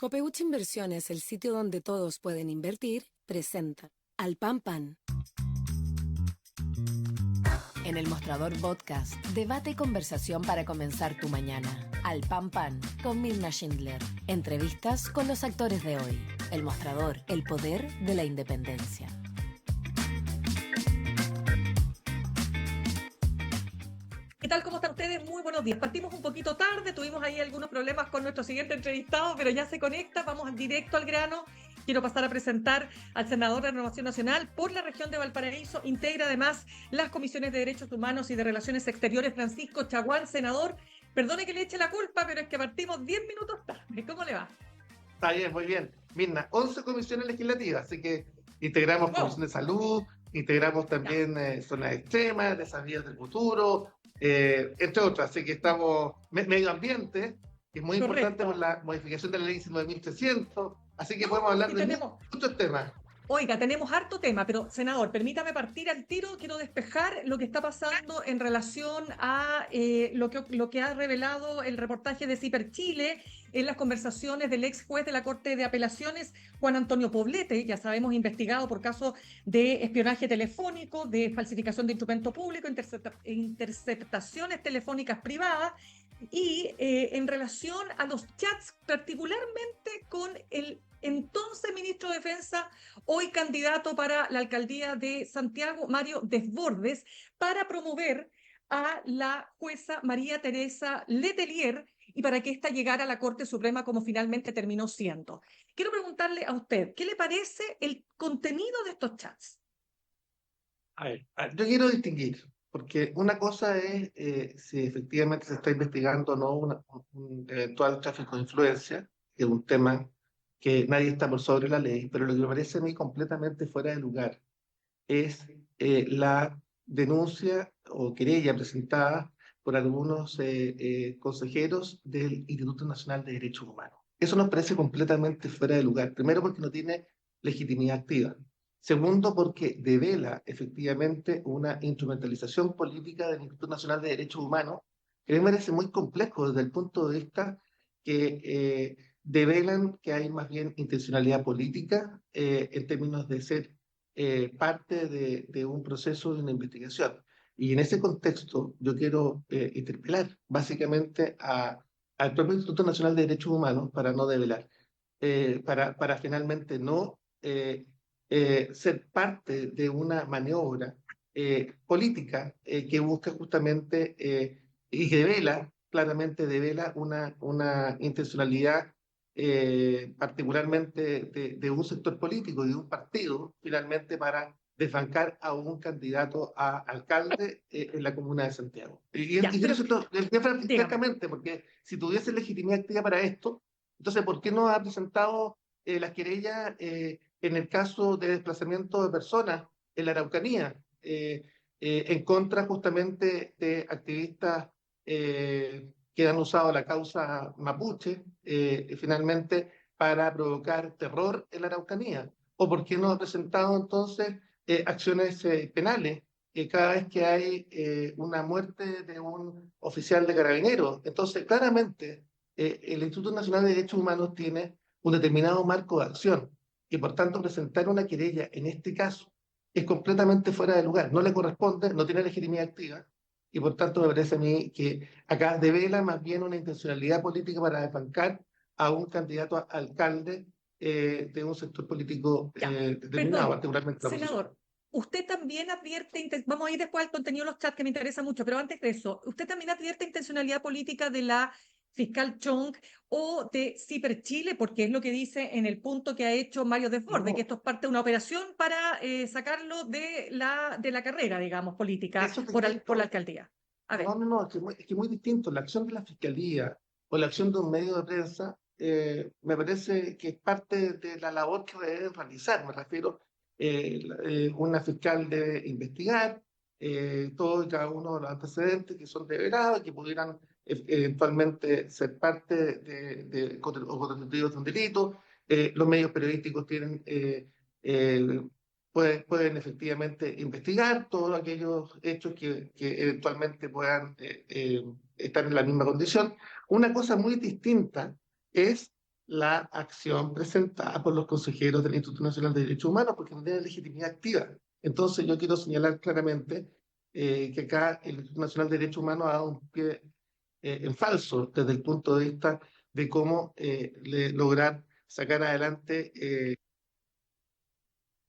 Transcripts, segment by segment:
Copeuch Inversiones, el sitio donde todos pueden invertir, presenta Al Pan Pan. En el Mostrador Podcast, debate y conversación para comenzar tu mañana. Al Pan Pan, con Mirna Schindler. Entrevistas con los actores de hoy. El Mostrador, el poder de la independencia. ¿Qué tal? ¿Cómo están ustedes? Muy buenos días. Partimos un poquito tarde, tuvimos ahí algunos problemas con nuestro siguiente entrevistado, pero ya se conecta, vamos directo al grano. Quiero pasar a presentar al senador de Renovación Nacional por la región de Valparaíso. Integra además las comisiones de Derechos Humanos y de Relaciones Exteriores, Francisco Chaguán. Senador, perdone que le eche la culpa, pero es que partimos 10 minutos tarde. ¿Cómo le va? Está bien, muy bien. Mirna, 11 comisiones legislativas, así que integramos Comisión de Salud, integramos también zonas extremas, desafíos del futuro, entre otras. Así que estamos medio ambiente, que es muy importante por la modificación de la ley 19.300, así que podemos hablar de muchos temas. Oiga, tenemos harto tema, pero senador, permítame partir al tiro. Quiero despejar lo que está pasando en relación a lo que ha revelado el reportaje de Ciper Chile en las conversaciones del ex juez de la Corte de Apelaciones, Juan Antonio Poblete, ya sabemos, investigado por casos de espionaje telefónico, de falsificación de instrumento público, interceptaciones telefónicas privadas, y en relación a los chats, particularmente con el entonces ministro de Defensa, hoy candidato para la alcaldía de Santiago, Mario Desbordes, para promover a la jueza María Teresa Letelier y para que ésta llegara a la Corte Suprema como finalmente terminó siendo. Quiero preguntarle a usted, ¿qué le parece el contenido de estos chats? A ver, yo quiero distinguir, porque una cosa es si efectivamente se está investigando o no un eventual tráfico de influencia, que es un tema que nadie está por sobre la ley, pero lo que me parece a mí completamente fuera de lugar es la denuncia o querella presentada por algunos consejeros del Instituto Nacional de Derechos Humanos. Eso nos parece completamente fuera de lugar. Primero, porque no tiene legitimidad activa. Segundo, porque devela efectivamente una instrumentalización política del Instituto Nacional de Derechos Humanos, que me parece muy complejo desde el punto de vista que develan que hay más bien intencionalidad política en términos de ser parte de un proceso de una investigación. Y en ese contexto yo quiero interpelar básicamente al propio Instituto Nacional de Derechos Humanos para no develar, para finalmente no ser parte de una maniobra política que busca justamente y que devela, claramente devela una intencionalidad particularmente de un sector político y de un partido, finalmente para desbancar a un candidato a alcalde en la comuna de Santiago. Y quiero decirlo francamente, porque si tuviese legitimidad activa para esto, entonces, ¿por qué no ha presentado las querellas en el caso de desplazamiento de personas en la Araucanía, en contra justamente de activistas que han usado la causa mapuche finalmente para provocar terror en la Araucanía? ¿O por qué no ha presentado entonces acciones penales cada vez que hay una muerte de un oficial de carabineros? Entonces, claramente, el Instituto Nacional de Derechos Humanos tiene un determinado marco de acción y por tanto presentar una querella en este caso es completamente fuera de lugar, no le corresponde, no tiene legitimidad activa y por tanto me parece a mí que acá devela más bien una intencionalidad política para desbancar a un candidato a alcalde de un sector político determinado, particularmente la oposición. Senador, usted también advierte, vamos a ir después al contenido de los chats que me interesa mucho, pero antes de eso, usted también advierte intencionalidad política de la fiscal Chong o de Ciper Chile, porque es lo que dice en el punto que ha hecho Mario Desbordes, que esto es parte de una operación para sacarlo de la carrera, digamos, política por la alcaldía. A ver. No, es que muy distinto. La acción de la fiscalía o la acción de un medio de prensa me parece que es parte de la labor que debe realizar. Me refiero, una fiscal debe investigar todos y cada uno de los antecedentes que son de grado, que pudieran eventualmente ser parte o constitutivos de un delito. Los medios periodísticos tienen pueden efectivamente investigar todos aquellos hechos que eventualmente puedan estar en la misma condición. Una cosa muy distinta es la acción presentada por los consejeros del Instituto Nacional de Derechos Humanos, porque no tiene legitimidad activa. Entonces yo quiero señalar claramente que acá el Instituto Nacional de Derechos Humanos ha dado un pie en falso desde el punto de vista de cómo lograr sacar adelante.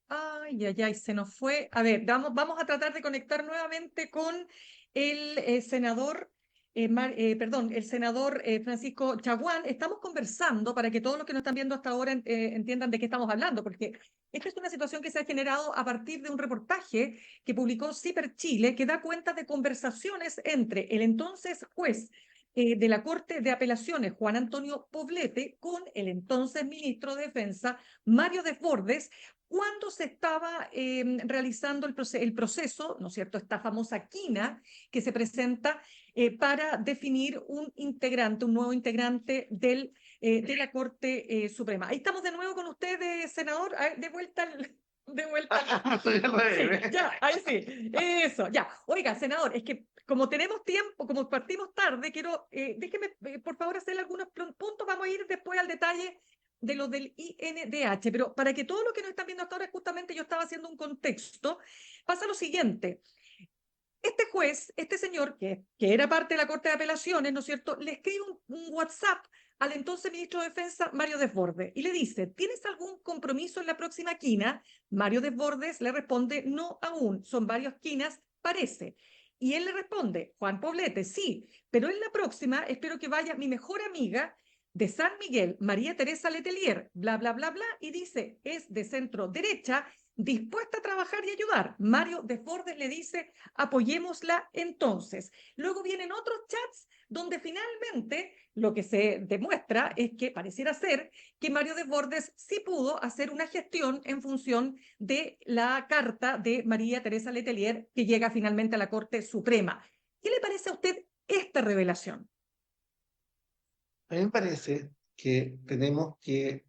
Ay, ay, ay, se nos fue. A ver, vamos a tratar de conectar nuevamente con el senador, perdón, el senador Francisco Chaguán. Estamos conversando para que todos los que nos están viendo hasta ahora entiendan de qué estamos hablando, porque esta es una situación que se ha generado a partir de un reportaje que publicó CIPER Chile, que da cuenta de conversaciones entre el entonces juez de la Corte de Apelaciones, Juan Antonio Poblete, con el entonces ministro de Defensa, Mario Desbordes, cuando se estaba realizando el proceso, ¿no es cierto?, esta famosa quina que se presenta para definir un integrante, un nuevo integrante de la Corte Suprema. Ahí estamos de nuevo con usted, senador, de vuelta al... De vuelta. Soy al revés, Sí, ya, ahí sí, eso, ya. Oiga, senador, es que como tenemos tiempo, como partimos tarde, quiero, déjeme, por favor, hacer algunos puntos, vamos a ir después al detalle de lo del INDH, pero para que todos los que nos están viendo hasta ahora, justamente yo estaba haciendo un contexto, pasa lo siguiente. Este juez, este señor, que era parte de la Corte de Apelaciones, ¿no es cierto?, le escribe un WhatsApp al entonces ministro de Defensa, Mario Desbordes, y le dice, ¿tienes algún compromiso en la próxima quina? Mario Desbordes le responde, no aún, son varias quinas, parece. Y él le responde, Juan Poblete, sí, pero en la próxima espero que vaya mi mejor amiga de San Miguel, María Teresa Letelier, bla, bla, bla, bla, y dice, es de centro derecha, dispuesta a trabajar y ayudar. Mario Desbordes le dice, apoyémosla entonces. Luego vienen otros chats donde finalmente lo que se demuestra es que pareciera ser que Mario Desbordes sí pudo hacer una gestión en función de la carta de María Teresa Letelier que llega finalmente a la Corte Suprema. ¿Qué le parece a usted esta revelación? A mí me parece que tenemos que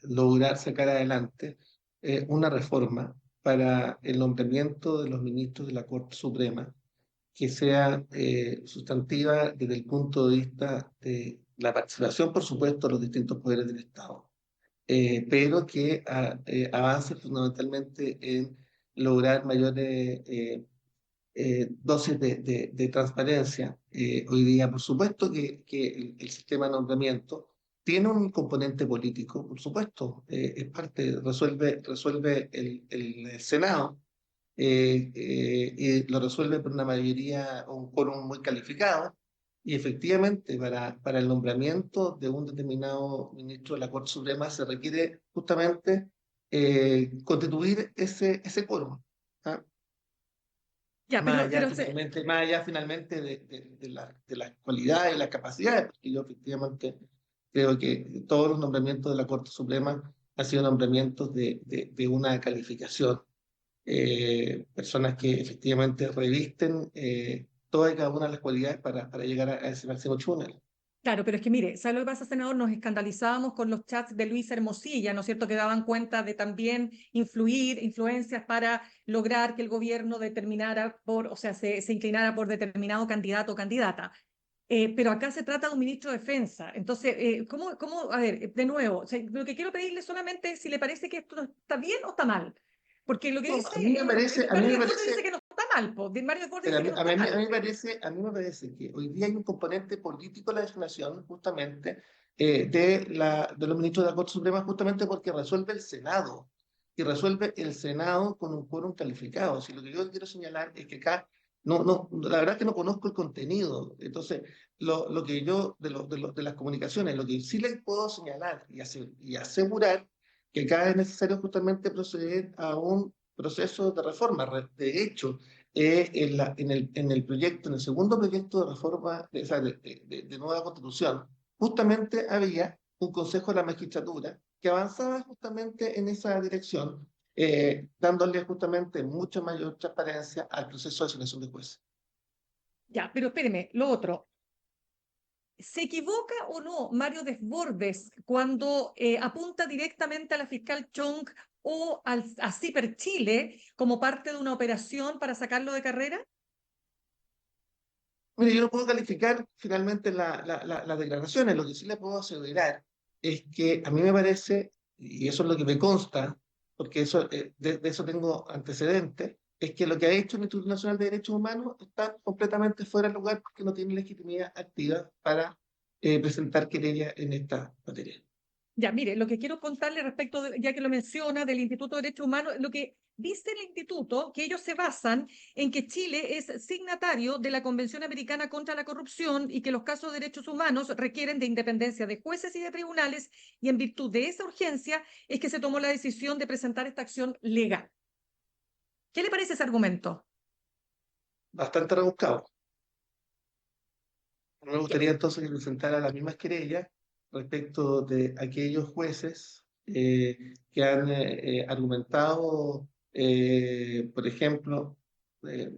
lograr sacar adelante una reforma para el nombramiento de los ministros de la Corte Suprema que sea sustantiva desde el punto de vista de la participación, por supuesto, de los distintos poderes del Estado, pero que avance fundamentalmente en lograr mayores dosis de transparencia. Hoy día, por supuesto, que el sistema de nombramiento tiene un componente político, por supuesto, es parte, resuelve el Senado, y lo resuelve por una mayoría o un quórum muy calificado. Y efectivamente, para el nombramiento de un determinado ministro de la Corte Suprema se requiere justamente constituir ese quórum. ¿Ah? Ya, Más allá finalmente de las cualidades y las capacidades, porque yo efectivamente creo que todos los nombramientos de la Corte Suprema han sido nombramientos de una calificación, personas que efectivamente revisten todas y cada una de las cualidades para llegar a ese máximo tribunal. claro, pero es que mire, ¿sabe lo que pasa, senador? Nos escandalizábamos con los chats de Luis Hermosilla, ¿no es cierto?, que daban cuenta de también influencias para lograr que el gobierno determinara o sea, se inclinara por determinado candidato o candidata. Pero acá se trata de un ministro de Defensa. Entonces, a ver, de nuevo, o sea, lo que quiero pedirle solamente es si le parece que esto está bien o está mal. Porque lo que No, dice, a mí me parece, a mí Mario me Desbordes parece, dice que no está mal, Mario Desbordes pero dice que no está mal. a mí me parece que hoy día hay un componente político en la designación justamente de los ministros de la Corte Suprema, justamente porque resuelve el Senado, y resuelve el Senado con un quórum calificado. Si lo que yo quiero señalar es que acá, la verdad es que no conozco el contenido. Entonces, lo que yo, de las comunicaciones, lo que sí les puedo señalar y asegurar que acá es necesario justamente proceder a un proceso de reforma. De hecho, en el proyecto, en el segundo proyecto de reforma, o sea, de nueva constitución, justamente había un Consejo de la Magistratura que avanzaba justamente en esa dirección, dándole justamente mucha mayor transparencia al proceso de selección de jueces. Ya, pero espéreme, lo otro. ¿Se equivoca o no Mario Desbordes cuando apunta directamente a la fiscal Chong o a CIPER Chile como parte de una operación para sacarlo de carrera? Mire, yo no puedo calificar finalmente las declaraciones. Lo que sí le puedo asegurar es que a mí me parece, y eso es lo que me consta, porque eso, de eso tengo antecedentes, es que lo que ha hecho el Instituto Nacional de Derechos Humanos está completamente fuera de lugar porque no tiene legitimidad activa para presentar querella en esta materia. Ya, mire, lo que quiero contarle respecto, ya que lo menciona, del Instituto de Derechos Humanos, lo que dice el instituto, que ellos se basan en que Chile es signatario de la Convención Americana contra la Corrupción y que los casos de derechos humanos requieren de independencia de jueces y de tribunales, y en virtud de esa urgencia es que se tomó la decisión de presentar esta acción legal. ¿Qué le parece ese argumento? Bastante rebuscado. Me gustaría entonces que presentara las mismas querellas respecto de aquellos jueces que han argumentado, por ejemplo, eh,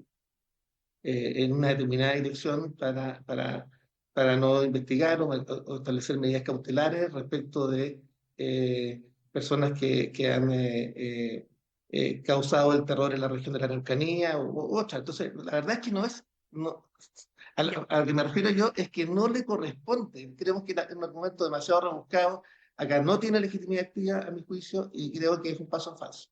en una determinada dirección para no investigar o establecer medidas cautelares respecto de personas que han causado el terror en la región de la Araucanía u otra. Entonces, la verdad es que no es... No, a lo que me refiero yo es que no le corresponde. Creemos que es un argumento demasiado rebuscado. Acá no tiene legitimidad activa, a mi juicio, y creo que es un paso en falso.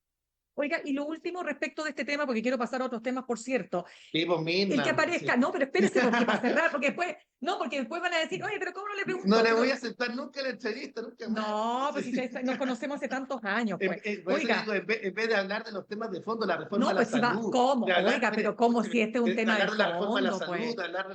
Oiga, y lo último respecto de este tema, porque quiero pasar a otros temas, por cierto. Sí, pues, El que Mirna, aparezca, sí. no, pero espérese, porque para cerrar, porque después, no, porque después van a decir, oye, pero ¿cómo no le No preguntó? le Pero, voy a aceptar nunca la entrevista, nunca más. no, pues Sí. si nos conocemos hace tantos años, pues. Por eso Oiga, digo, en vez de hablar de los temas de fondo, la reforma no, a la pues si va, salud, ¿cómo? de hablar, Oiga, mire, pero ¿cómo escúcheme, si este es un de tema de hablar de la reforma a la fondo, salud, pues? de hablar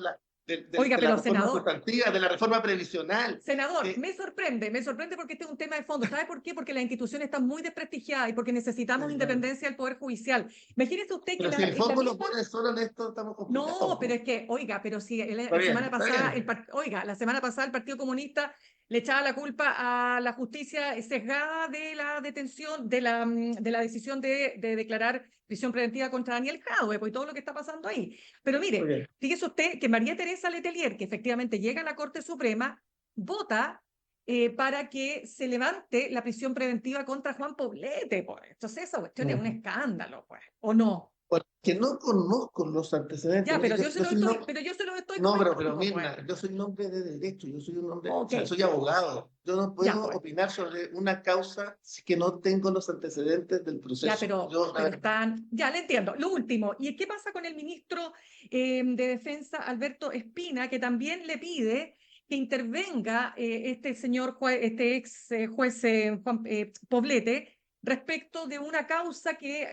Oiga, de la pero reforma senador, sustantiva, de la reforma previsional. senador, me sorprende porque este es un tema de fondo. ¿Sabe por qué? Porque la institución está muy desprestigiada y porque necesitamos independencia del Poder Judicial. Imagínese usted que Pero si el en la fondo lo misma. pone solo en esto, estamos complicados, No, pero ¿no? es que, oiga, pero si Está la bien, semana está pasada, bien. oiga, la semana pasada el Partido Comunista le echaba la culpa a la justicia sesgada de la detención, de la decisión de declarar prisión preventiva contra Daniel Jadwe, pues y todo lo que está pasando ahí. Pero Muy mire, bien. fíjese usted que María Teresa Letelier, que efectivamente llega a la Corte Suprema, vota para que se levante la prisión preventiva contra Juan Poblete, pues. Entonces esa cuestión es un escándalo, pues, ¿o no? Porque no conozco los antecedentes. Ya, Mire, pero yo se yo lo soy estoy, no, pero yo se lo estoy no, pero comentando, pues. Mirna, yo soy un hombre de derecho, yo soy un hombre, o Ok, sea, soy abogado. Yo no ya, puedo pues. opinar sobre una causa si que no tengo los antecedentes del Ya, proceso. Yo, la pero verdad, están, ya le entiendo. Lo último, ¿y qué pasa con el ministro de Defensa, Alberto Espina, que también le pide que intervenga este señor, este ex juez Juan Poblete, respecto de una causa que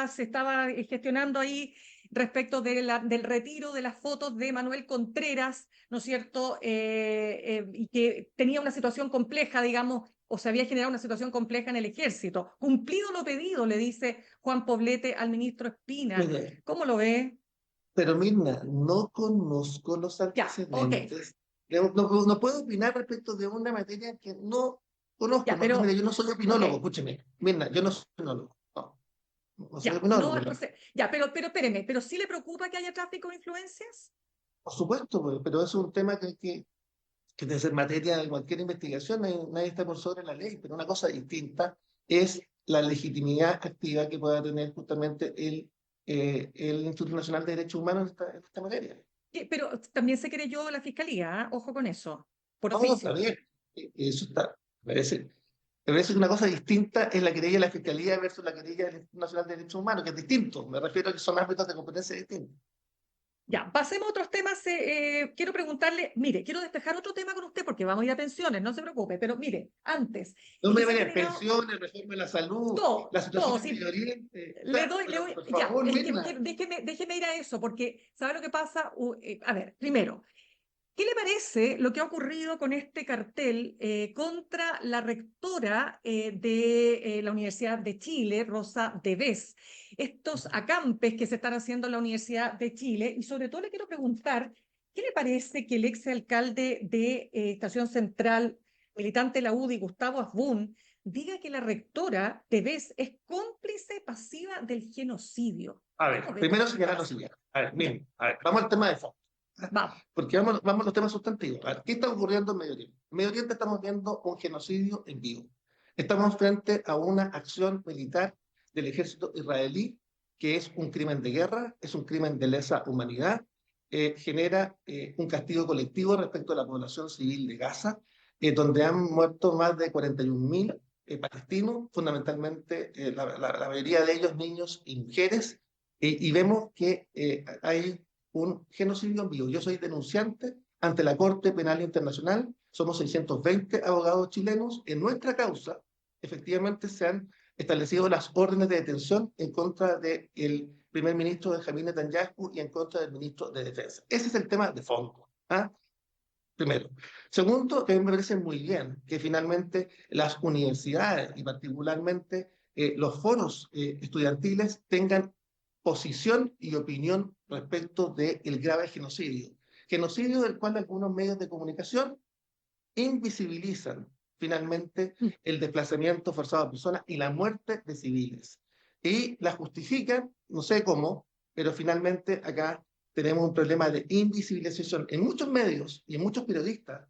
se estaba gestionando ahí respecto del retiro de las fotos de Manuel Contreras, ¿no es cierto? Y que tenía una situación compleja, digamos, o se había generado una situación compleja en el ejército. Cumplido lo pedido, le dice Juan Poblete al ministro Espina. mire, ¿Cómo lo ve? pero Mirna, no conozco los Ya, ok, antecedentes. No puedo opinar respecto de una materia que no conozco. ya, No, no, mire, yo no soy ok, opinólogo, escúcheme. Mirna, yo no soy opinólogo. No, no soy ya, opinólogo. no, entonces, ya, pero espéreme, ¿pero sí le preocupa que haya tráfico de influencias? Por supuesto, pues, pero es un tema que debe ser materia de cualquier investigación, nadie está por sobre la ley, pero una cosa distinta es la legitimidad activa que pueda tener justamente el Instituto Nacional de Derechos Humanos en esta materia. Pero también se creyó la fiscalía, ¿ah? Ojo con eso, por No, está oficio. bien, eso está, me parece que una cosa distinta es la querella de la Fiscalía versus la querella del Instituto Nacional de Derechos Humanos, que es distinto, me refiero a que son ámbitos de competencia distintos. Ya, pasemos a otros temas. Quiero preguntarle, mire, quiero despejar otro tema con usted porque vamos a ir a pensiones, no se preocupe, pero mire, antes, No es que me se ha vayan generado pensiones, reforma de la salud, la todo, situación en sí, Medio Oriente, le pero doy, por ya, favor, es que Mirna. déjeme ir a eso, porque ¿sabe lo que pasa? A ver, primero, ¿qué le parece lo que ha ocurrido con este cartel contra la rectora de la Universidad de Chile, Rosa Devés? Estos acampes que se están haciendo en la Universidad de Chile, y sobre todo le quiero preguntar, ¿qué le parece que el exalcalde de Estación Central, militante de la UDI, Gustavo Asbun, diga que la rectora Devés es cómplice pasiva del genocidio? A ¿Cómo ver, ve primero todo este señalar lo caso? siguiente. A ver, Ya, miren, a ver, vamos al tema de fondo. vamos. Porque vamos a los temas sustantivos. A ver, ¿qué está ocurriendo en Medio Oriente? En Medio Oriente estamos viendo un genocidio en vivo. Estamos frente a una acción militar del ejército israelí que es un crimen de guerra, es un crimen de lesa humanidad genera un castigo colectivo respecto a la población civil de Gaza, donde han muerto más de 41.000 palestinos, fundamentalmente la mayoría de ellos niños y mujeres, y vemos que hay un genocidio en vivo. Yo soy denunciante ante la Corte Penal Internacional, somos 620 abogados chilenos. En nuestra causa, efectivamente, se han establecido las órdenes de detención en contra del primer ministro Benjamín Netanyahu y en contra del ministro de Defensa. Ese es el tema de fondo. ¿Ah? Primero. Segundo, que a mí me parece muy bien que finalmente las universidades y particularmente los foros estudiantiles tengan posición y opinión respecto del grave genocidio. Genocidio del cual algunos medios de comunicación invisibilizan finalmente el desplazamiento forzado de personas y la muerte de civiles. Y la justifican, no sé cómo, pero finalmente acá tenemos un problema de invisibilización en muchos medios y en muchos periodistas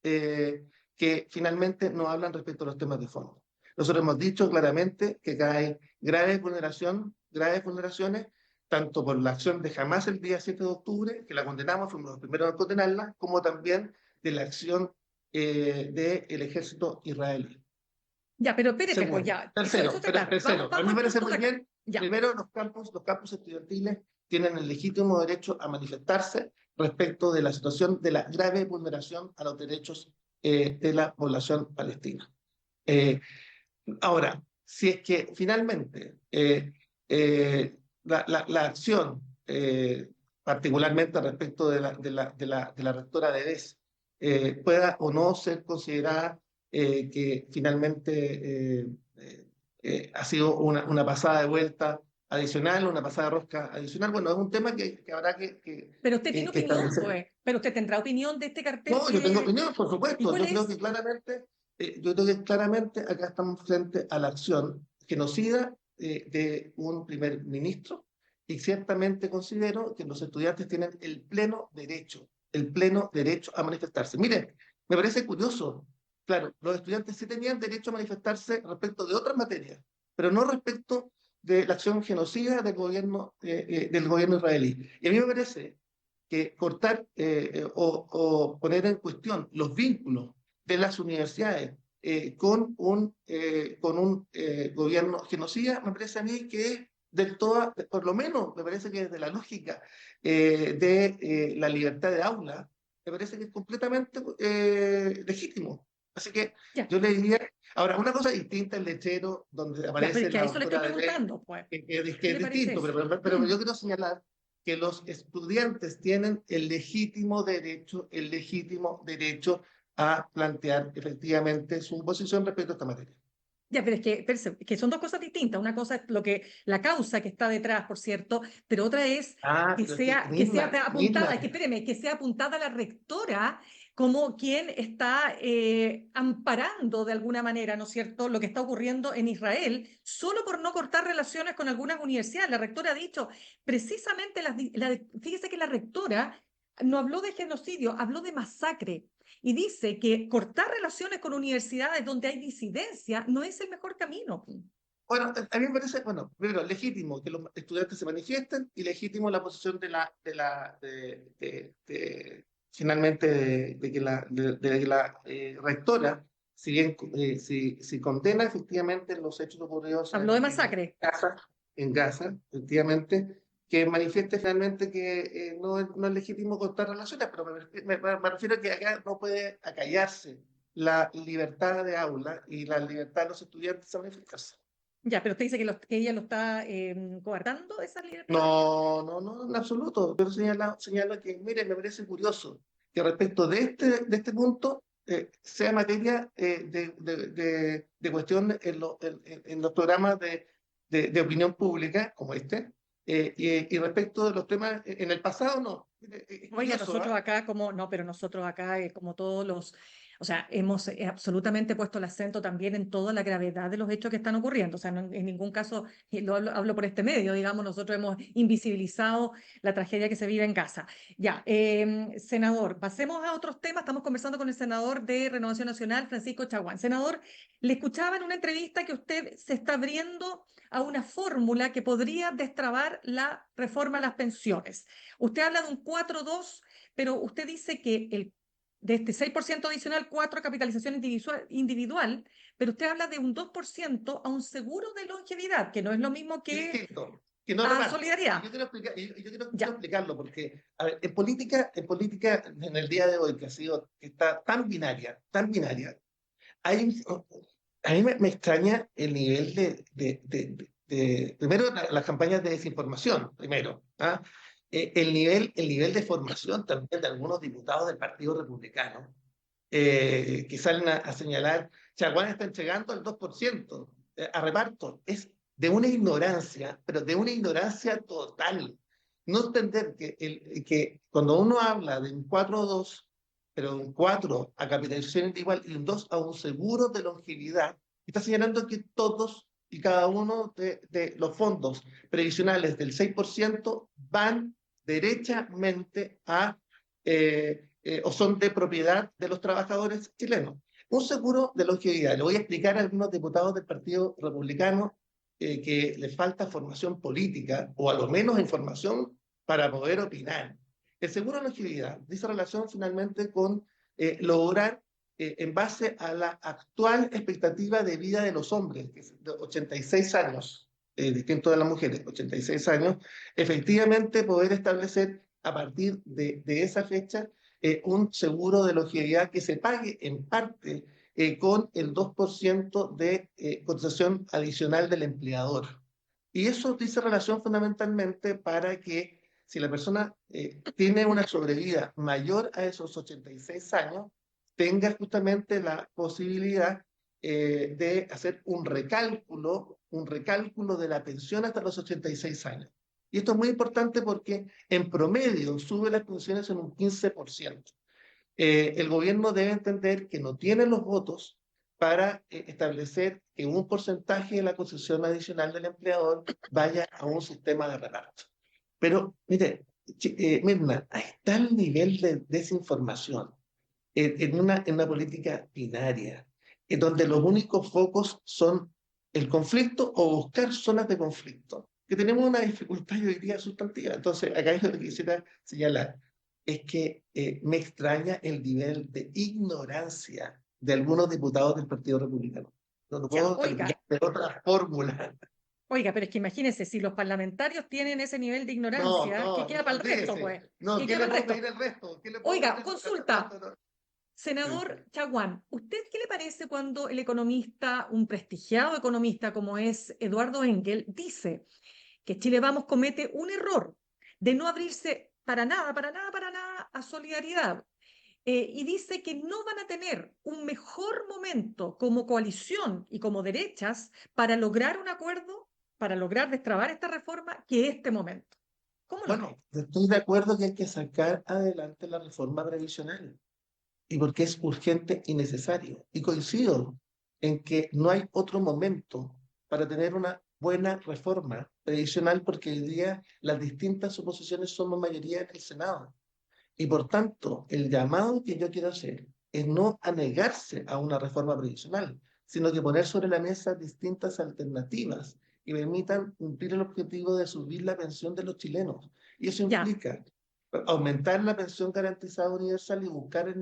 que finalmente no hablan respecto a los temas de fondo. Nosotros hemos dicho claramente que acá hay graves vulneraciones, tanto por la acción de Hamás el día 7 de octubre, que la condenamos, fuimos los primeros a condenarla, como también de la acción del ejército israelí. Ya, pero espérate, Segundo. pues ya. Tercero, Eso está claro. a mí me parece muy bien. Ya. Primero, los campos estudiantiles tienen el legítimo derecho a manifestarse respecto de la situación de la grave vulneración a los derechos de la población palestina. Ahora, si es que finalmente la acción, particularmente respecto de la rectora de EDES, pueda o no ser considerada que finalmente ha sido una pasada de vuelta adicional, una pasada de rosca adicional. Bueno, es un tema que habrá que Pero usted tiene opinión, establecer. pues. Pero usted tendrá opinión de este cartel. No, yo tengo opinión, por supuesto. Yo creo que claramente acá estamos frente a la acción genocida de un primer ministro, y ciertamente considero que los estudiantes tienen el pleno derecho a manifestarse. Miren, me parece curioso. Claro, los estudiantes sí tenían derecho a manifestarse respecto de otras materias, pero no respecto de la acción genocida del gobierno israelí. Y a mí me parece que cortar o poner en cuestión los vínculos de las universidades con un gobierno genocida, me parece a mí que es del todo, por lo menos me parece que desde la lógica de la libertad de aula, me parece que es completamente legítimo. Así que ya. yo le diría, ahora, una cosa distinta el lechero donde aparece ya, la eso le estoy preguntando, pues. que es distinto, pero yo quiero señalar que los estudiantes tienen el legítimo derecho a plantear efectivamente su posición respecto a esta materia. Ya, pero es que son dos cosas distintas. Una cosa es la causa que está detrás, por cierto, pero otra es que sea apuntada, que sea apuntada la rectora como quien está amparando de alguna manera, ¿no es cierto?, lo que está ocurriendo en Israel, solo por no cortar relaciones con algunas universidades. La rectora ha dicho, precisamente, fíjese que la rectora no habló de genocidio, habló de masacre. Y dice que cortar relaciones con universidades donde hay disidencia no es el mejor camino. Bueno, a mí me parece, bueno, primero, legítimo que los estudiantes se manifiesten y legítimo la posición finalmente de que la rectora, si bien si condena efectivamente los hechos ocurridos Habló de masacre. En Gaza, efectivamente, que manifieste finalmente que no es legítimo cortar relaciones, pero me refiero a que acá no puede acallarse la libertad de aula y la libertad de los estudiantes a manifestarse. Ya, pero usted dice que ella lo está coartando esa libertad. No, en absoluto. Yo señalo que, mire, me parece curioso que respecto de este punto sea materia de cuestión en los programas de opinión pública como este, y respecto de los temas en el pasado, no. Oiga, nosotros acá, como todos los O sea, hemos absolutamente puesto el acento también en toda la gravedad de los hechos que están ocurriendo. O sea, en ningún caso, y hablo por este medio, digamos, nosotros hemos invisibilizado la tragedia que se vive en Gaza. Ya, senador, pasemos a otros temas. Estamos conversando con el senador de Renovación Nacional, Francisco Chaguán. Senador, le escuchaba en una entrevista que usted se está abriendo a una fórmula que podría destrabar la reforma a las pensiones. Usted habla de un 4-2, pero usted dice que de este 6% adicional, 4 capitalización individual, pero usted habla de un 2% a un seguro de longevidad, que no es lo mismo que Distinto, que no a reparto. solidaridad. Quiero explicarlo, porque a ver, en política, en el día de hoy, que está tan binaria, hay, a mí me extraña el nivel primero, las campañas de desinformación, primero, ¿ah? El nivel de formación también de algunos diputados del Partido Republicano, que salen a señalar, Chaguán está entregando el 2% a reparto. Es de una ignorancia, pero de una ignorancia total. No entender que cuando uno habla de un 4-2, pero de un 4 a capitalización individual y un 2 a un seguro de longevidad, está señalando que todos y cada uno de los fondos previsionales del 6% van derechamente o son de propiedad de los trabajadores chilenos. Un seguro de longevidad. Le voy a explicar a algunos diputados del Partido Republicano que les falta formación política o a lo menos información para poder opinar. El seguro de longevidad dice relación finalmente con lograr, en base a la actual expectativa de vida de los hombres, que es de 86 años, distinto de las mujeres, 86 años, efectivamente poder establecer a partir de esa fecha un seguro de longevidad que se pague en parte con el 2% de cotización adicional del empleador. Y eso dice relación fundamentalmente para que si la persona tiene una sobrevida mayor a esos 86 años, tenga justamente la posibilidad de hacer un recálculo de la pensión hasta los 86 años. Y esto es muy importante porque en promedio sube las pensiones en un 15%. El gobierno debe entender que no tiene los votos para establecer que un porcentaje de la concesión adicional del empleador vaya a un sistema de reparto. Pero, mire, Mirna, hay tal nivel de desinformación en una política binaria, en donde los únicos focos son el conflicto o buscar zonas de conflicto, que tenemos una dificultad, yo diría, sustantiva. Entonces, acá es lo que quisiera señalar, es que me extraña el nivel de ignorancia de algunos diputados del Partido Republicano. No lo puedo terminar de otra fórmula. Oiga, pero es que imagínense, si los parlamentarios tienen ese nivel de ignorancia, ¿qué queda para el resto, pues? No, ¿Qué ¿qué queda le para puedo el pedir resto? al resto? ¿Qué le puedo Oiga, pedir al consulta. resto? Senador Chaguán, ¿usted qué le parece cuando el economista, un prestigiado economista como es Eduardo Engel, dice que Chile Vamos comete un error de no abrirse para nada, para nada, para nada a solidaridad? Y dice que no van a tener un mejor momento como coalición y como derechas para lograr un acuerdo, para lograr destrabar esta reforma, que este momento. ¿Cómo lo ve? Bueno, estoy de acuerdo que hay que sacar adelante la reforma previsional y porque es urgente y necesario. Y coincido en que no hay otro momento para tener una buena reforma previsional porque hoy día las distintas oposiciones somos mayoría en el Senado. Y por tanto, el llamado que yo quiero hacer es no a negarse a una reforma previsional, sino que poner sobre la mesa distintas alternativas que permitan cumplir el objetivo de subir la pensión de los chilenos. Y eso Ya, implica aumentar la pensión garantizada universal y buscar el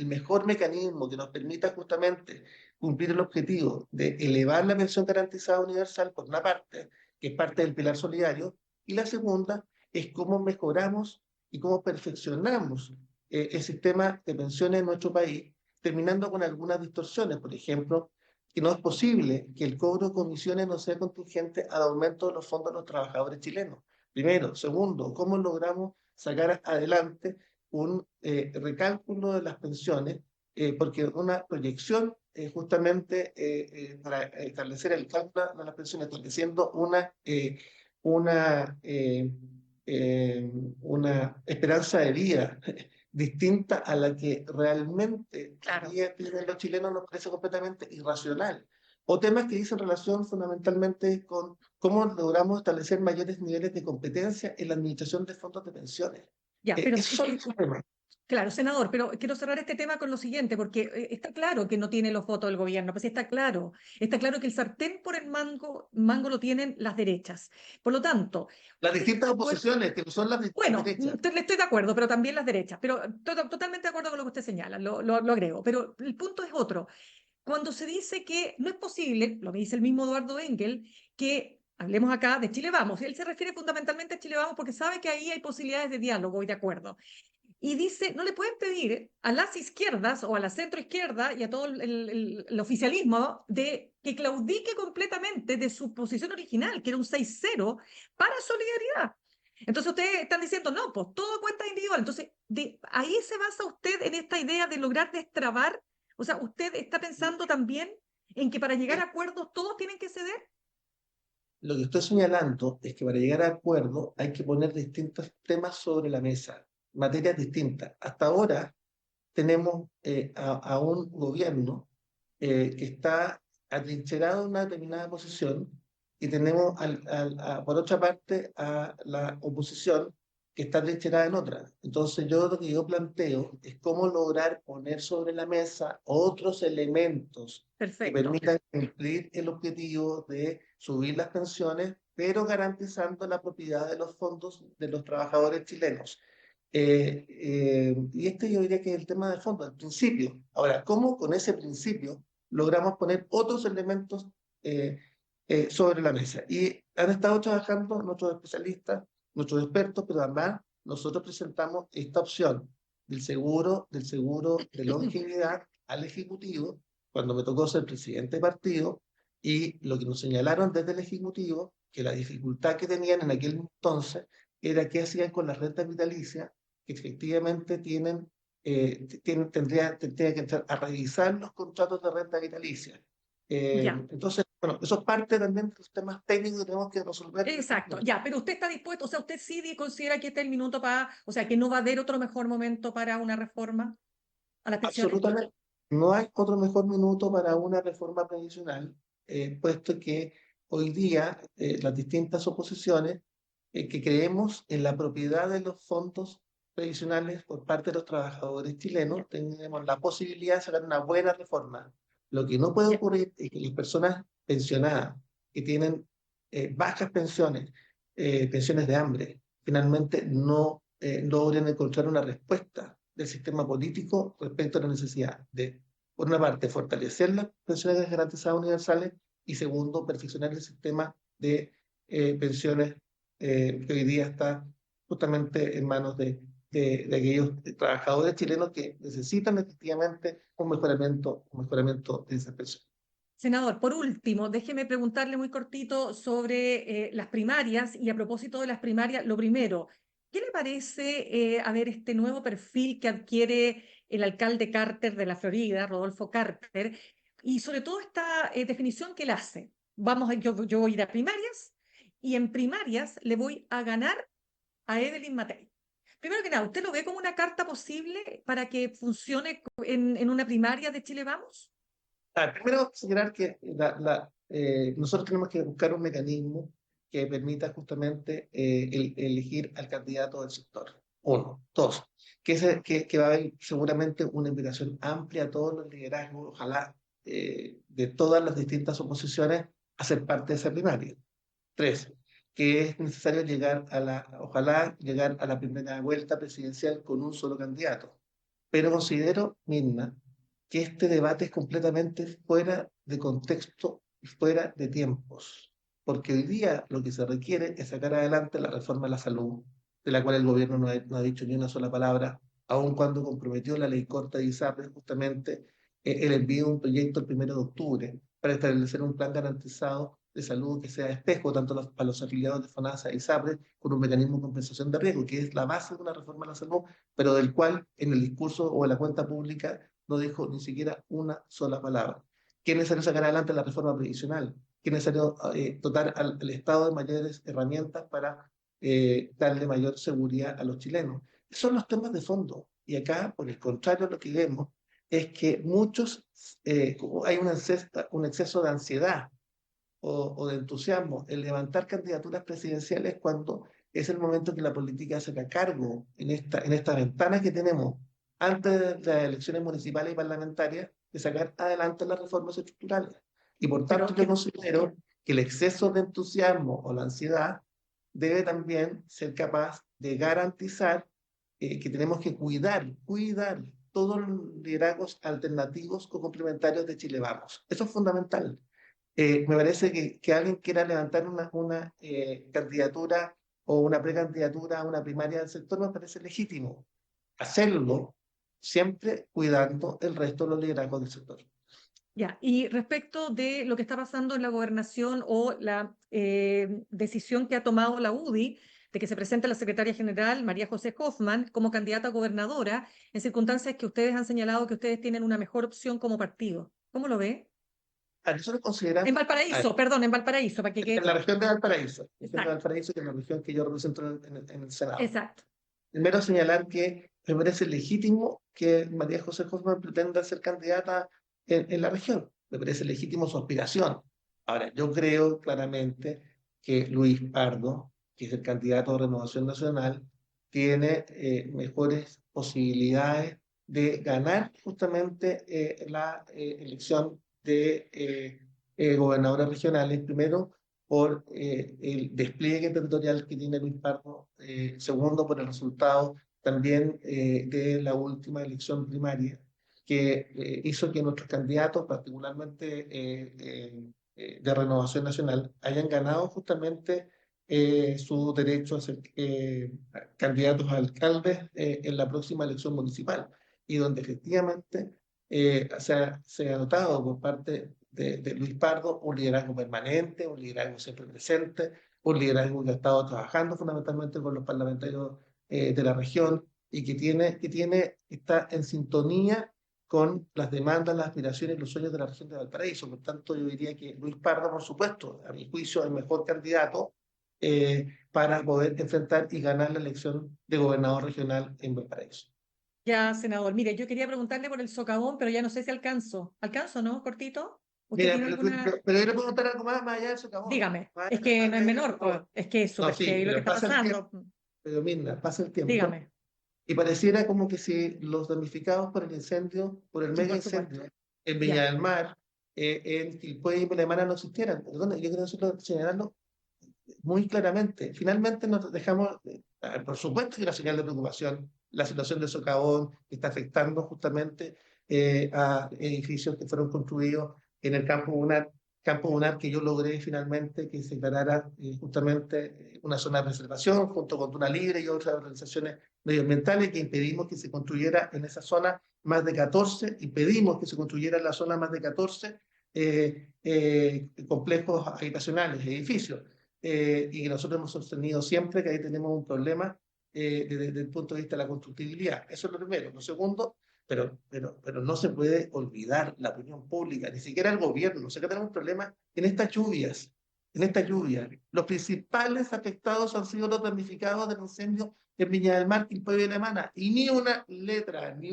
mejor mecanismo que nos permita justamente cumplir el objetivo de elevar la pensión garantizada universal, por una parte, que es parte del pilar solidario, y la segunda es cómo mejoramos y cómo perfeccionamos el sistema de pensiones en nuestro país, terminando con algunas distorsiones. Por ejemplo, que no es posible que el cobro de comisiones no sea contingente al aumento de los fondos de los trabajadores chilenos. Primero. Segundo, cómo logramos sacar adelante un recálculo de las pensiones, porque una proyección justamente para establecer el cálculo de las pensiones, estableciendo una, una esperanza de vida distinta a la que realmente Claro. hoy día tienen los chilenos, nos parece completamente irracional. O temas que dicen relación fundamentalmente con cómo logramos establecer mayores niveles de competencia en la administración de fondos de pensiones. Ya, pero Esos son los temas. claro, senador, pero quiero cerrar este tema con lo siguiente, porque está claro que no tiene los votos del gobierno, pues sí está claro que el sartén por el mango lo tienen las derechas. Por lo tanto, Las este distintas acuerdo, oposiciones, que no son las bueno, derechas. le estoy de acuerdo, pero también las derechas, pero totalmente de acuerdo con lo que usted señala, lo agrego, pero el punto es otro. Cuando se dice que no es posible, lo que dice el mismo Eduardo Engel, que hablemos acá de Chile Vamos, y él se refiere fundamentalmente a Chile Vamos porque sabe que ahí hay posibilidades de diálogo y de acuerdo. Y dice, no le pueden pedir a las izquierdas o a la centroizquierda y a todo el oficialismo de que claudique completamente de su posición original, que era un 6-0, para solidaridad. Entonces ustedes están diciendo, no, pues todo cuenta individual. Entonces, ahí se basa usted en esta idea de lograr destrabar. O sea, usted está pensando también en que para llegar a acuerdos todos tienen que ceder. Lo que estoy señalando es que para llegar a acuerdo hay que poner distintos temas sobre la mesa, materias distintas. Hasta ahora tenemos a un gobierno que está atrincherado en una determinada posición y tenemos por otra parte a la oposición que está atrincherada en otra. Entonces yo lo que yo planteo es cómo lograr poner sobre la mesa otros elementos que Perfecto. permitan cumplir el objetivo de subir las pensiones, pero garantizando la propiedad de los fondos de los trabajadores chilenos. Y este yo diría que es el tema de fondo, el principio. Ahora, ¿cómo con ese principio logramos poner otros elementos eh, sobre la mesa? Y han estado trabajando nuestros especialistas, nuestros expertos, pero además nosotros presentamos esta opción del seguro de longevidad al Ejecutivo, cuando me tocó ser presidente de partido, y lo que nos señalaron desde el Ejecutivo, que la dificultad que tenían en aquel entonces era qué hacían con las rentas vitalicias que efectivamente tendría que entrar a revisar los contratos de renta vitalicia. Ya. Entonces, bueno, eso es parte también de los temas técnicos que tenemos que resolver. Exacto, ya, pero usted está dispuesto, o sea, usted sí considera que este es el minuto para, o sea, que no va a haber otro mejor momento para una reforma a las pensiones. Absolutamente. No hay otro mejor minuto para una reforma previsional, puesto que hoy día las distintas oposiciones que creemos en la propiedad de los fondos previsionales por parte de los trabajadores chilenos, tenemos la posibilidad de sacar una buena reforma. Lo que no puede Ya. ocurrir es que las personas pensionadas que tienen bajas pensiones, pensiones de hambre, finalmente no logren encontrar una respuesta del sistema político respecto a la necesidad de, por una parte, fortalecer las pensiones garantizadas universales y segundo, perfeccionar el sistema de pensiones que hoy día está justamente en manos de aquellos trabajadores chilenos que necesitan efectivamente un mejoramiento de esas pensiones. Senador, por último, déjeme preguntarle muy cortito sobre las primarias y a propósito de las primarias, lo primero, ¿qué le parece a ver este nuevo perfil que adquiere el alcalde Carter de la Florida, Rodolfo Carter, y sobre todo esta definición que él hace? Yo voy a ir a primarias y en primarias le voy a ganar a Evelyn Matei. Primero que nada, ¿usted lo ve como una carta posible para que funcione en una primaria de Chile Vamos? Primero, señalar que nosotros tenemos que buscar un mecanismo que permita justamente elegir al candidato del sector. Uno. Dos, que va a haber seguramente una invitación amplia a todos los liderazgos, ojalá, de todas las distintas oposiciones a ser parte de esa primaria. Tres, que es necesario ojalá llegar a la primera vuelta presidencial con un solo candidato. Pero considero, Mirna, que este debate es completamente fuera de contexto y fuera de tiempos, porque hoy día lo que se requiere es sacar adelante la reforma a la salud, de la cual el gobierno no ha dicho ni una sola palabra, aun cuando comprometió la ley corta de ISAPRES justamente el envío de un proyecto el 1 de octubre para establecer un plan garantizado de salud que sea espejo tanto para los afiliados de FONASA y ISAPRES con un mecanismo de compensación de riesgo, que es la base de una reforma a la salud, pero del cual en el discurso o en la cuenta pública no dijo ni siquiera una sola palabra. ¿Qué es necesario sacar adelante la reforma previsional? ¿Qué es necesario dotar al Estado de mayores herramientas para darle mayor seguridad a los chilenos? Son los temas de fondo. Y acá, por el contrario, lo que vemos es que hay un exceso de ansiedad o de entusiasmo en levantar candidaturas presidenciales cuando es el momento que la política se haga cargo en esta ventana que tenemos antes de las elecciones municipales y parlamentarias de sacar adelante las reformas estructurales. Y por tanto Pero yo considero que el exceso de entusiasmo o la ansiedad debe también ser capaz de garantizar que tenemos que cuidar todos los liderazgos alternativos o complementarios de Chile Vamos. Eso es fundamental. Me parece que alguien quiera levantar una candidatura o una precandidatura a una primaria del sector me parece legítimo. Hacerlo siempre cuidando el resto de los liderazgos del sector. ya, y respecto de lo que está pasando en la gobernación o la decisión que ha tomado la UDI de que se presente la secretaria general María José Hoffman como candidata a gobernadora en circunstancias que ustedes han señalado que ustedes tienen una mejor opción como partido. ¿Cómo lo ve? Nosotros consideramos, En Valparaíso, perdón, en Valparaíso, para que quede en la claro. región de Valparaíso, Exacto, que es la región que yo represento en el Senado. exacto. Primero señalar que me parece legítimo que María José Hoffman pretenda ser candidata en la región. Me parece legítimo su aspiración. Ahora, yo creo claramente que Luis Pardo, que es el candidato de Renovación Nacional, tiene mejores posibilidades de ganar justamente la elección de gobernadores regionales. Primero, por el despliegue territorial que tiene Luis Pardo, segundo, por el resultado también de la última elección primaria, que hizo que nuestros candidatos, particularmente de Renovación Nacional, hayan ganado justamente su derecho a ser candidatos a alcaldes en la próxima elección municipal, y donde efectivamente se ha notado por parte de Luis Pardo un liderazgo permanente, un liderazgo siempre presente, un liderazgo que ha estado trabajando fundamentalmente con los parlamentarios de la región y está en sintonía con las demandas, las aspiraciones y los sueños de la región de Valparaíso. Por tanto, yo diría que Luis Pardo, por supuesto, a mi juicio, es el mejor candidato para poder enfrentar y ganar la elección de gobernador regional en Valparaíso. Ya, senador. Mire, yo quería preguntarle por el socavón, pero ya no sé si alcanzo. ¿Alcanzo, no? ¿Cortito? ¿Usted Mira, tiene alguna...? pero yo le puedo contar algo más allá de eso, acabó. Dígame. Es que no es menor, pues. Es que es No, súper sí, heavy lo que pero está pasa el tiempo, pasando. pero mira, pasa el tiempo Dígame. y pareciera como que si los damnificados por el incendio, por el Sí, mega por supuesto. incendio en Viña Ya. del Mar, en Quilpué y en Alemana no existieran. Perdón, yo quiero señalarlo muy claramente. Finalmente nos dejamos, por supuesto, que una señal de preocupación, la situación de socavón que está afectando justamente a edificios que fueron construidos en el campo lunar que yo logré finalmente que se declarara justamente una zona de preservación junto con Tuna Libre y otras organizaciones medioambientales que impedimos que se construyera en esa zona más de 14, impedimos que se construyera en la zona más de 14 complejos habitacionales, edificios y que nosotros hemos sostenido siempre que ahí tenemos un problema desde el punto de vista de la constructibilidad. Eso es lo primero. Lo segundo, pero no se puede olvidar la opinión pública, ni siquiera el gobierno. O sea que tenemos un problema en estas lluvias. En esta lluvia, los principales afectados han sido los damnificados del incendio en Viña del Mar, Quilpué y Alemana, y ni una letra, ni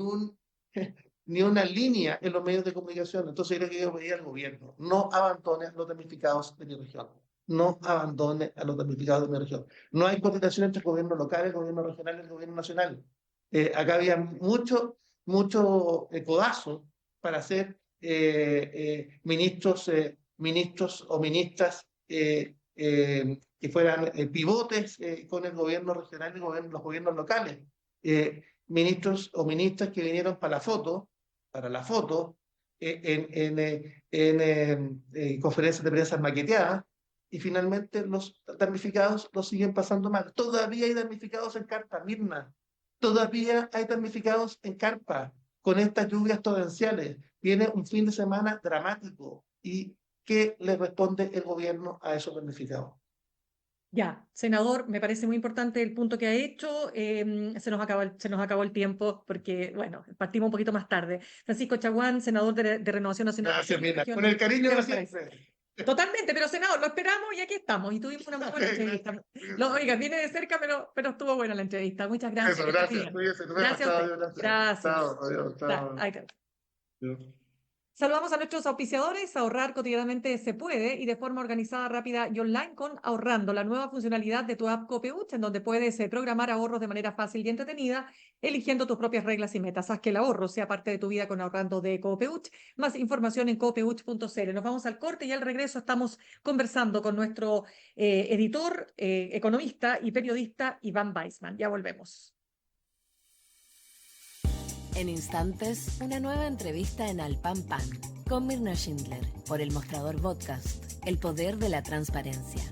una línea en los medios de comunicación. Entonces yo creo que yo pedí al gobierno, no abandone a los damnificados de mi región, no abandone a los damnificados de mi región. No hay coordinación entre el gobierno local, el gobierno regional y el gobierno nacional. Acá había mucho codazo para hacer ministros o ministras que fueran pivotes con el gobierno regional y los gobiernos locales. Ministros o ministras que vinieron para la foto, en conferencias de prensa maqueteadas, y finalmente los damnificados los siguen pasando mal. Todavía hay damnificados en carpa, Mirna. Todavía hay damnificados en carpa con estas lluvias torrenciales. Viene un fin de semana dramático. ¿Y qué le responde el gobierno a esos damnificados? Ya, senador, me parece muy importante el punto que ha hecho. Se nos acabó el tiempo porque, bueno, partimos un poquito más tarde. Francisco Chaguán, senador de Renovación Nacional Gracias, por la Mirna. región Con el cariño de de Valparaíso. siempre. Totalmente, pero senador, lo esperamos y aquí estamos. Y tuvimos una muy buena entrevista. Oiga, viene de cerca, pero estuvo buena la entrevista. Muchas gracias. Eso, gracias. Cuídense, nos vemos. Gracias a Chao, usted. gracias. Gracias. Chao, adiós, chao. Ahí está. Adiós. Saludamos a nuestros auspiciadores. Ahorrar cotidianamente se puede y de forma organizada, rápida y online con Ahorrando, la nueva funcionalidad de tu app Copeuch, en donde puedes programar ahorros de manera fácil y entretenida, eligiendo tus propias reglas y metas. Haz que el ahorro sea parte de tu vida con Ahorrando de Copeuch. Más información en copeuch.cl. Nos vamos al corte y al regreso estamos conversando con nuestro editor, economista y periodista Iván Weissman. Ya volvemos. En instantes, una nueva entrevista en Al Pan Pan con Mirna Schindler por El Mostrador Podcast, el poder de la transparencia.